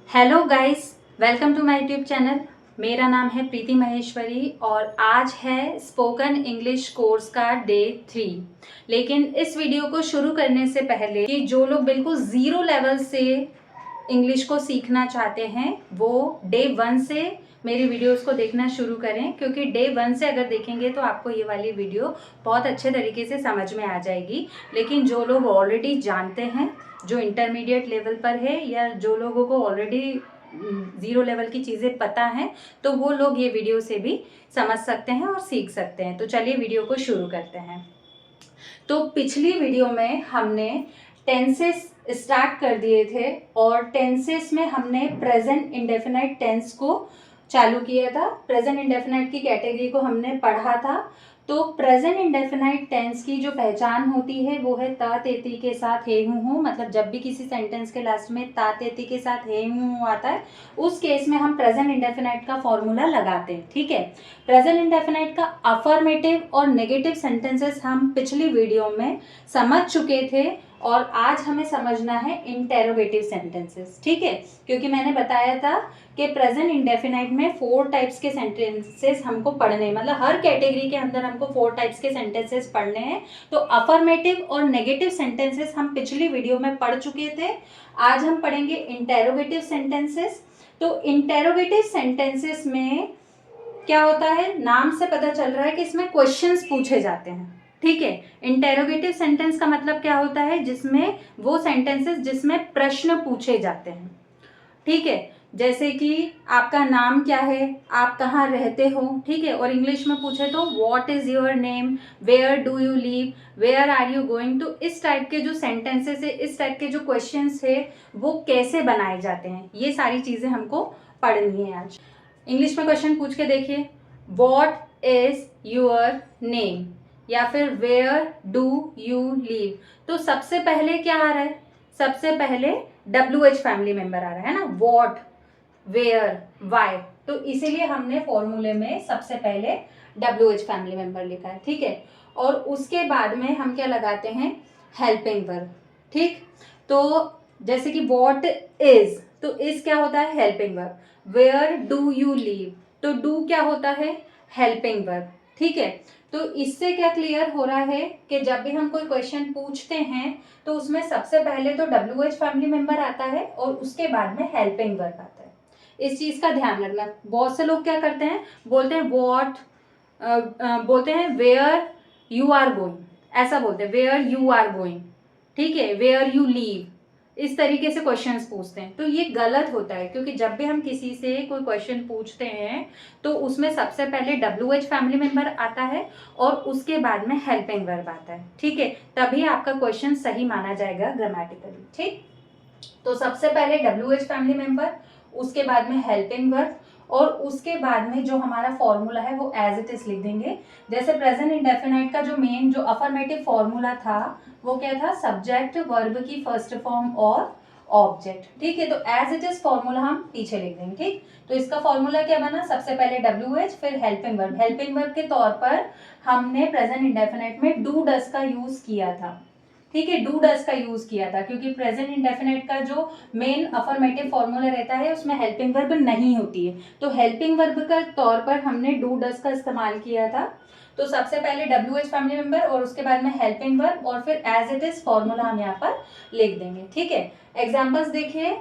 Hello guys, welcome to my YouTube channel. मेरा नाम है प्रीति महेश्वरी और आज है स्पोकन इंग्लिश कोर्स का डे 3। लेकिन इस वीडियो को शुरू करने से पहले कि जो लोग बिल्कुल ज़ीरो लेवल से इंग्लिश को सीखना चाहते हैं वो डे 1 से मेरी वीडियोस को देखना शुरू करें, क्योंकि डे 1 से अगर देखेंगे तो आपको ये वाली वीडियो बहुत अच्छे तरीके से समझ में आ जाएगी। लेकिन जो लोग ऑलरेडी जानते हैं, जो इंटरमीडिएट लेवल पर है या जो लोगों को ऑलरेडी ज़ीरो लेवल की चीज़ें पता हैं, तो वो लोग ये वीडियो से भी समझ सकते हैं और सीख सकते हैं। तो चलिए वीडियो को शुरू करते हैं। तो पिछली वीडियो में हमने टेंसेस स्टार्ट कर दिए थे और टेंसेस में हमने प्रेजेंट इंडेफिनाइट टेंस को चालू किया था। प्रेजेंट इंडेफिनाइट की कैटेगरी को हमने पढ़ा था। तो प्रेजेंट इंडेफिनाइट टेंस की जो पहचान होती है वो है ता तेती के साथ हे हूँ। मतलब जब भी किसी सेंटेंस के लास्ट में ता तेती के साथ हे हूँ आता है, उस केस में हम प्रेजेंट इंडेफिनाइट का फॉर्मूला लगाते हैं। ठीक है, प्रेजेंट इंडेफिनाइट का अफर्मेटिव और नेगेटिव सेंटेंसेस हम पिछली वीडियो में समझ चुके थे और आज हमें समझना है इंटेरोगेटिव सेंटेंसेस। ठीक है, क्योंकि मैंने बताया था कि प्रेजेंट इंडेफिनाइट में 4 टाइप्स के सेंटेंसेस हमको पढ़ने हैं। मतलब हर कैटेगरी के अंदर हमको 4 टाइप्स के सेंटेंसेस पढ़ने हैं। तो अफर्मेटिव और नेगेटिव सेंटेंसेस हम पिछली वीडियो में पढ़ चुके थे। आज हम पढ़ेंगे इंटेरोगेटिव सेंटेंसेस। तो इंटेरोगेटिव सेंटेंसेस में क्या होता है, नाम से पता चल रहा है कि इसमें क्वेश्चंस पूछे जाते हैं। ठीक है, इंटेरोगेटिव सेंटेंस का मतलब क्या होता है, जिसमें वो सेंटेंसेस जिसमें प्रश्न पूछे जाते हैं। ठीक है, जैसे कि आपका नाम क्या है, आप कहाँ रहते हो। ठीक है, और इंग्लिश में पूछे तो what is your name, where do you live, where are you going. तो इस टाइप के जो सेंटेंसेस है, इस टाइप के जो क्वेश्चंस है, वो कैसे बनाए जाते हैं, ये सारी चीजें हमको पढ़नी है आज। इंग्लिश में क्वेश्चन पूछ के देखिए, व्हाट इज योर नेम या फिर वेयर डू यू लिव। तो सबसे पहले क्या आ रहा है, सबसे पहले WH फैमिली मेंबर आ रहा है ना, व्हाट, वेयर, वाई। तो इसीलिए हमने फॉर्मूले में सबसे पहले WH फैमिली मेंबर लिखा है। ठीक है, और उसके बाद में हम क्या लगाते हैं, हेल्पिंग वर्ब। ठीक, तो जैसे कि व्हाट इज, तो इज क्या होता है, helping verb. Where do you live, तो डू क्या होता है, हेल्पिंग वर्ब। ठीक है, तो इससे क्या क्लियर हो रहा है कि जब भी हम कोई क्वेश्चन पूछते हैं तो उसमें सबसे पहले तो WH फैमिली मेंबर आता है और उसके बाद में हेल्पिंग वर्ब आता है। इस चीज का ध्यान रखना। बहुत से लोग क्या करते हैं, बोलते हैं व्हाट, बोलते हैं वेयर यू आर गोइंग, ऐसा बोलते हैं वेयर यू आर गोइंग। ठीक है, वेयर यू लीव, इस तरीके से क्वेश्चंस पूछते हैं। तो ये गलत होता है, क्योंकि जब भी हम किसी से कोई क्वेश्चन पूछते हैं तो उसमें सबसे पहले WH फैमिली मेंबर आता है और उसके बाद में हेल्पिंग वर्ब आता है। ठीक है, तभी आपका क्वेश्चन सही माना जाएगा ग्रामेटिकली। ठीक, तो सबसे पहले WH फैमिली मेंबर, उसके बाद में हेल्पिंग वर्ब और उसके बाद में जो हमारा फॉर्मूला है वो एज इट इज लिख देंगे। जैसे प्रेजेंट इंडेफिनाइट का जो मेन जो अफर्मेटिव फॉर्मूला था वो क्या था, सब्जेक्ट वर्ब की फर्स्ट फॉर्म और ऑब्जेक्ट। ठीक है, तो एज इट इज फॉर्मूला हम पीछे लिख देंगे। ठीक, तो इसका फॉर्मूला क्या बना, सबसे पहले WH फिर हेल्पिंग वर्ब। हेल्पिंग वर्ब के तौर पर हमने प्रेजेंट इंडेफिनाइट में डू डस का यूज किया था। ठीक है, डू डस का यूज किया था, क्योंकि प्रेजेंट इंडेफिनाइट का जो मेन अफर्मेटिव फॉर्मूला रहता है उसमें हेल्पिंग वर्ब नहीं होती है। तो हेल्पिंग वर्ब का तौर पर हमने डू डस का इस्तेमाल किया था। तो सबसे पहले WH फैमिली मेंबर और उसके बाद में हेल्पिंग वर्ब और फिर एज इट इज फॉर्मूला हम यहाँ पर लिख देंगे। ठीक है, एग्जाम्पल्स देखिए,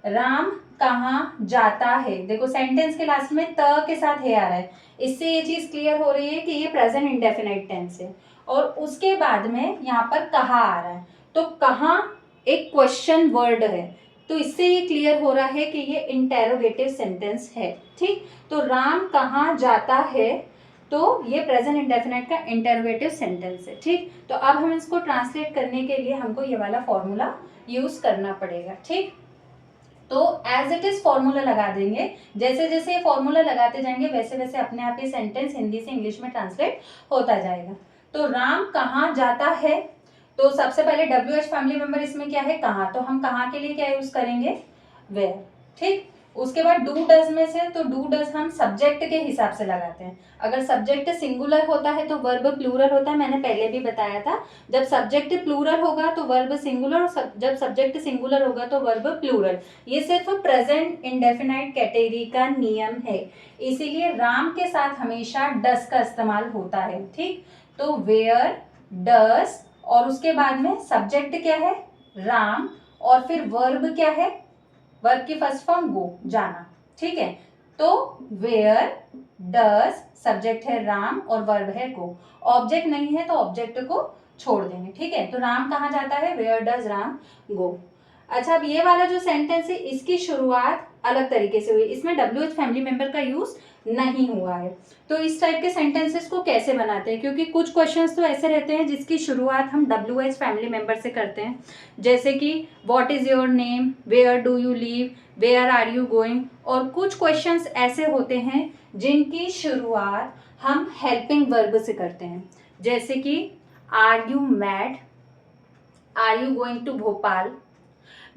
राम कहाँ जाता है। देखो सेंटेंस के लास्ट में त के साथ है आ रहा है, इससे ये चीज क्लियर हो रही है कि ये प्रेजेंट इंडेफिनाइट टेंस है। और उसके बाद में यहाँ पर कहाँ आ रहा है, तो कहाँ एक क्वेश्चन वर्ड है, तो इससे ये क्लियर हो रहा है कि ये इंटेरोगेटिव सेंटेंस है। ठीक, तो राम कहाँ जाता है, तो ये प्रेजेंट इंडेफिनाइट का इंटेरोगेटिव सेंटेंस है। ठीक, तो अब हम इसको ट्रांसलेट करने के लिए हमको ये वाला फॉर्मूला यूज करना पड़ेगा। ठीक, तो एज इट इज फॉर्मूला लगा देंगे। जैसे जैसे ये फॉर्मूला लगाते जाएंगे वैसे वैसे अपने आप ये सेंटेंस हिंदी से इंग्लिश में ट्रांसलेट होता जाएगा। तो राम कहाँ जाता है, तो सबसे पहले WH फैमिली मेंबर इसमें क्या है, कहाँ, तो हम कहाँ के लिए क्या यूज करेंगे, वेयर। ठीक, उसके बाद डू डज में से, तो डू डज हम सब्जेक्ट के हिसाब से लगाते हैं। अगर सब्जेक्ट सिंगुलर होता है तो वर्ब प्लूरल होता है, मैंने पहले भी बताया था। जब सब्जेक्ट प्लूरल होगा तो वर्ब सिंगुलर, और जब सब्जेक्ट सिंगुलर होगा तो वर्ब प्लूरल। ये सिर्फ प्रेजेंट इंडेफिनाइट कैटेगरी का नियम है, इसीलिए राम के साथ हमेशा डस का इस्तेमाल होता है। ठीक, तो वेयर, डस, और उसके बाद में सब्जेक्ट क्या है, राम, और फिर वर्ब क्या है, वर्ब की फर्स्ट फॉर्म गो, जाना। ठीक है, तो वेयर, डस, सब्जेक्ट है राम और वर्ब है गो। ऑब्जेक्ट नहीं है तो ऑब्जेक्ट को छोड़ देंगे। ठीक है, तो राम कहाँ जाता है, वेयर डज राम गो। अच्छा, अब ये वाला जो सेंटेंस है इसकी शुरुआत अलग तरीके से हुई, इसमें WH फैमिली मेंबर का यूज नहीं हुआ है। तो इस टाइप के सेंटेंसेस को कैसे बनाते हैं, क्योंकि कुछ क्वेश्चंस तो ऐसे रहते हैं जिसकी शुरुआत हम WH फैमिली मेंबर से करते हैं, जैसे कि what is your name, where do you live, where are you going. और कुछ क्वेश्चंस ऐसे होते हैं जिनकी शुरुआत हम हेल्पिंग वर्ब से करते हैं, जैसे कि are you mad, are you going to Bhopal,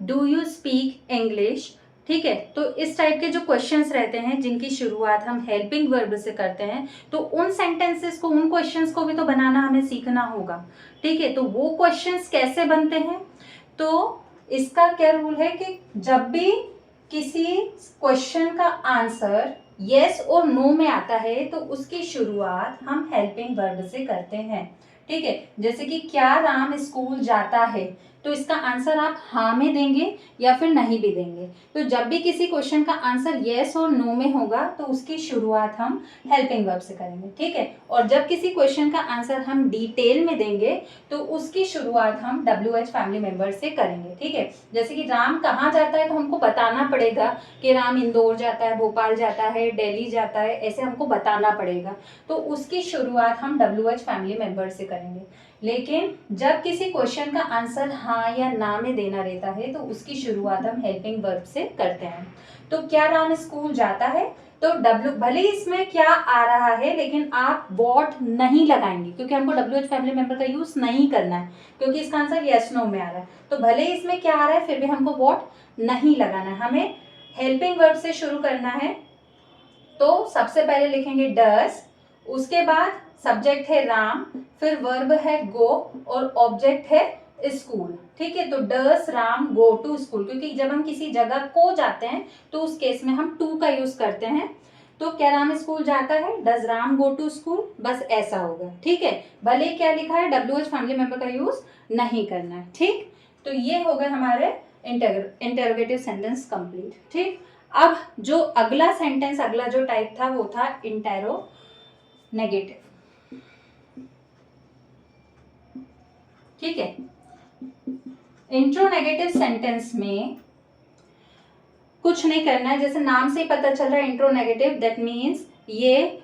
do you speak English. ठीक है, तो इस टाइप के जो क्वेश्चंस रहते हैं जिनकी शुरुआत हम हेल्पिंग वर्ब से करते हैं, तो उन सेंटेंसेस को, उन क्वेश्चंस को भी तो बनाना हमें सीखना होगा। ठीक है, तो वो क्वेश्चंस कैसे बनते हैं, तो इसका क्या रूल है कि जब भी किसी क्वेश्चन का आंसर यस और नो में आता है तो उसकी शुरुआत हम हेल्पिंग वर्ब से करते हैं। ठीक है, जैसे कि क्या राम स्कूल जाता है, तो इसका आंसर आप हाँ में देंगे या फिर नहीं भी देंगे। तो जब भी किसी क्वेश्चन का आंसर येस और नो में होगा तो उसकी शुरुआत हम हेल्पिंग वर्ब से करेंगे। ठीक है, और जब किसी क्वेश्चन का आंसर हम डिटेल में देंगे तो उसकी शुरुआत हम WH फैमिली मेंबर से करेंगे। ठीक है, जैसे कि राम कहाँ जाता है तो हमको बताना पड़ेगा कि राम इंदौर जाता है, भोपाल जाता है, दिल्ली जाता है, ऐसे हमको बताना पड़ेगा, तो उसकी शुरुआत हम WH फैमिली मेंबर से करेंगे। लेकिन जब किसी क्वेश्चन का आंसर हाँ या ना में देना रहता है तो उसकी शुरुआत हम हेल्पिंग वर्ब से करते हैं। तो क्या राम स्कूल जाता है, तो भले ही इसमें क्या आ रहा है लेकिन आप वॉट नहीं लगाएंगे, क्योंकि हमको WH फैमिली मेंबर का यूज नहीं करना है, क्योंकि इसका आंसर यस नो में आ रहा है। तो भले ही इसमें क्या आ रहा है फिर भी हमको वॉट नहीं लगाना है, हमें हेल्पिंग वर्ब से शुरू करना है। तो सबसे पहले लिखेंगे डस, उसके बाद सब्जेक्ट है राम, फिर वर्ब है गो और ऑब्जेक्ट है स्कूल। ठीक है, तो डस राम गो टू स्कूल, क्योंकि जब हम किसी जगह को जाते हैं तो उस केस में हम टू का यूज करते हैं। तो क्या राम स्कूल जाता है, does Ram go to school, बस ऐसा होगा। ठीक है, भले क्या लिखा है WH फैमिली मेंबर का यूज नहीं करना है। ठीक, तो ये हो गए हमारे इंटरोगेटिव सेंटेंस कंप्लीट। ठीक, अब जो अगला सेंटेंस, अगला जो टाइप था वो था इंटेरोनेगेटिव। ठीक है, इंट्रोनेगेटिव सेंटेंस में कुछ नहीं करना है, जैसे नाम से ही पता चल रहा है इंट्रोनेगेटिव, दैट मीन्स ये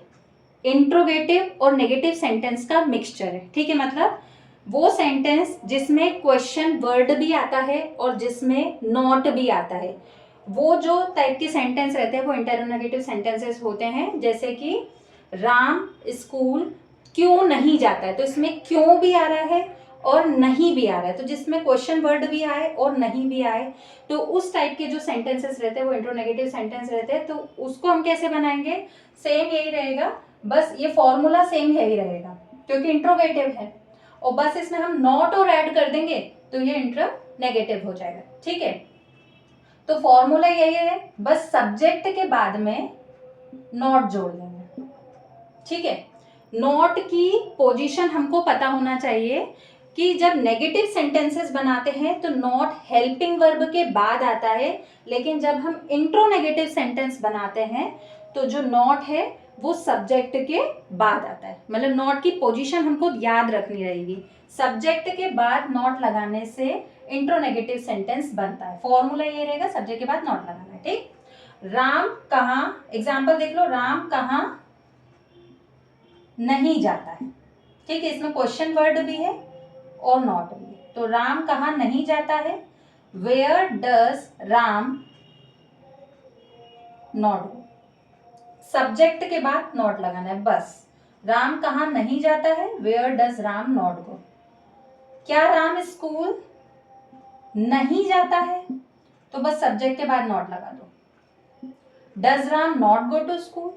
इंट्रोगेटिव और नेगेटिव सेंटेंस का मिक्सचर है। ठीक है, मतलब वो सेंटेंस जिसमें क्वेश्चन वर्ड भी आता है और जिसमें नॉट भी आता है, वो जो टाइप के सेंटेंस रहते हैं वो इंटरोनेगेटिव सेंटेंसेस होते हैं। जैसे कि राम स्कूल क्यों नहीं जाता है, तो इसमें क्यों भी आ रहा है और नहीं भी आ रहा है, तो जिसमें क्वेश्चन वर्ड भी आए और नहीं भी आए, तो उस टाइप के जो सेंटेंसेस रहते हैं वो इंट्रोनेगेटिव सेंटेंस रहते हैं। तो उसको हम कैसे बनाएंगे, सेम यही रहेगा, बस ये फॉर्मूला सेम यही रहेगा क्योंकि इंट्रोगेटिव है, और बस इसमें हम नॉट और ऐड कर देंगे तो ये इंट्रोनेगेटिव हो जाएगा। ठीक है, तो फॉर्मूला यही है, बस सब्जेक्ट के बाद में नॉट जोड़ देंगे। ठीक है, नॉट की पोजीशन हमको पता होना चाहिए कि जब नेगेटिव सेंटेंसेस बनाते हैं तो नॉट हेल्पिंग वर्ब के बाद आता है, लेकिन जब हम इंट्रोनेगेटिव सेंटेंस बनाते हैं तो जो नॉट है वो सब्जेक्ट के बाद आता है। मतलब नॉट की पोजीशन हमको याद रखनी रहेगी, सब्जेक्ट के बाद नॉट लगाने से इंट्रोनेगेटिव सेंटेंस बनता है। फॉर्मूला ये रहेगा, सब्जेक्ट के बाद नॉट लगाना है। ठीक, राम कहाँ, एग्जाम्पल देख लो, राम कहाँ नहीं जाता है। ठीक है, इसमें क्वेश्चन वर्ड भी है और नॉट भी है, तो राम कहाँ नहीं जाता है, where does Ram not go, subject के बाद नॉट लगाना है, बस राम कहाँ नहीं जाता है, where does Ram not go. क्या राम स्कूल नहीं जाता है, तो बस सब्जेक्ट के बाद नॉट लगा दो। Does Ram not go to school,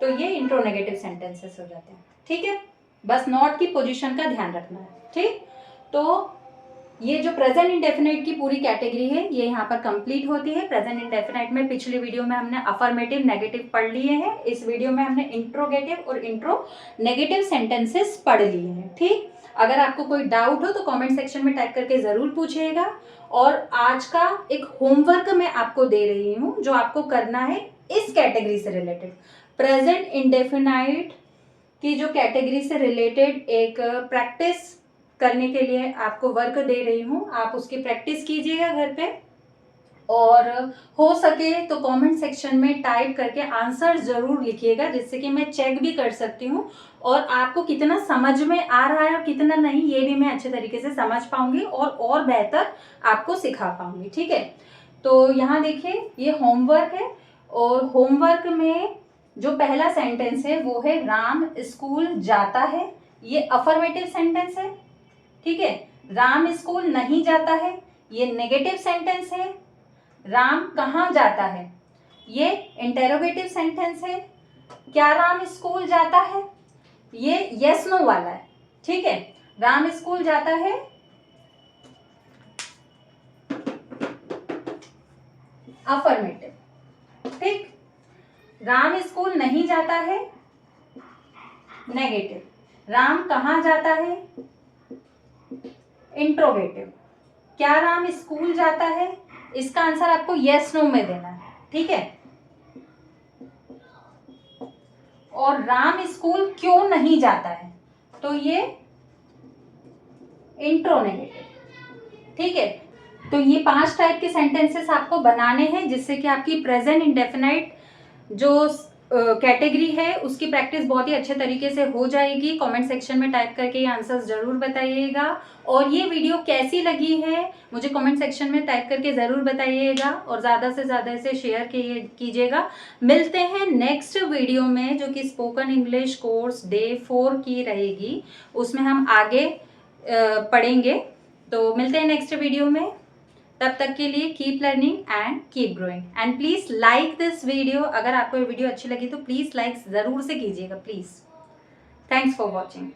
तो ये इंट्रोनेगेटिव सेंटेंसेस हो जाते हैं। ठीक है, बस नॉट की पोजीशन का ध्यान रखना है। ठीक, तो ये जो प्रेजेंट इंडेफिनाइट की पूरी कैटेगरी है ये यहाँ पर कंप्लीट होती है। प्रेजेंट इंडेफिनाइट में पिछले वीडियो में हमने अफर्मेटिव नेगेटिव पढ़ लिए हैं, इस वीडियो में हमने इंट्रोगेटिव और इंट्रोनेगेटिव सेंटेंसेस पढ़ लिए हैं। ठीक, अगर आपको कोई डाउट हो तो कमेंट सेक्शन में टाइप करके ज़रूर पूछिएगा। और आज का एक होमवर्क मैं आपको दे रही हूँ जो आपको करना है इस कैटेगरी से रिलेटेड, प्रेजेंट इंडेफिनाइट की जो कैटेगरी से रिलेटेड एक प्रैक्टिस करने के लिए आपको वर्क दे रही हूँ। आप उसकी प्रैक्टिस कीजिएगा घर पे, और हो सके तो कमेंट सेक्शन में टाइप करके आंसर ज़रूर लिखिएगा, जिससे कि मैं चेक भी कर सकती हूँ और आपको कितना समझ में आ रहा है और कितना नहीं ये भी मैं अच्छे तरीके से समझ पाऊँगी और बेहतर आपको सिखा पाऊँगी। ठीक है, तो यहाँ देखिए ये होमवर्क है, और होमवर्क में जो पहला सेंटेंस है वो है राम स्कूल जाता है, ये अफर्मेटिव सेंटेंस है। ठीक है, राम स्कूल नहीं जाता है, ये नेगेटिव सेंटेंस है। राम कहाँ जाता है, ये इंटेरोगेटिव सेंटेंस है। क्या राम स्कूल जाता है, ये यस नो वाला है। ठीक है, राम स्कूल जाता है अफर्मेटिव। ठीक, राम स्कूल नहीं जाता है नेगेटिव। राम कहाँ जाता है इंट्रोगेटिव। क्या राम स्कूल जाता है, इसका आंसर आपको यस नो में देना है। ठीक है, और राम स्कूल क्यों नहीं जाता है, तो ये इंट्रोनेगेटिव। ठीक है, तो ये 5 टाइप के सेंटेंसेस आपको बनाने हैं जिससे कि आपकी प्रेजेंट इंडेफिनाइट जो कैटेगरी है उसकी प्रैक्टिस बहुत ही अच्छे तरीके से हो जाएगी। कमेंट सेक्शन में टाइप करके ये आंसर्स ज़रूर बताइएगा, और ये वीडियो कैसी लगी है मुझे कमेंट सेक्शन में टाइप करके ज़रूर बताइएगा, और ज़्यादा से ज़्यादा इसे शेयर कीजिएगा। मिलते हैं नेक्स्ट वीडियो में जो कि स्पोकन इंग्लिश कोर्स डे 4 की रहेगी, उसमें हम आगे पढ़ेंगे। तो मिलते हैं नेक्स्ट वीडियो में, तब तक के लिए keep learning and keep growing, and please like this video. अगर आपको ये वीडियो अच्छी लगी तो प्लीज़ लाइक ज़रूर से कीजिएगा प्लीज़। Thanks for watching.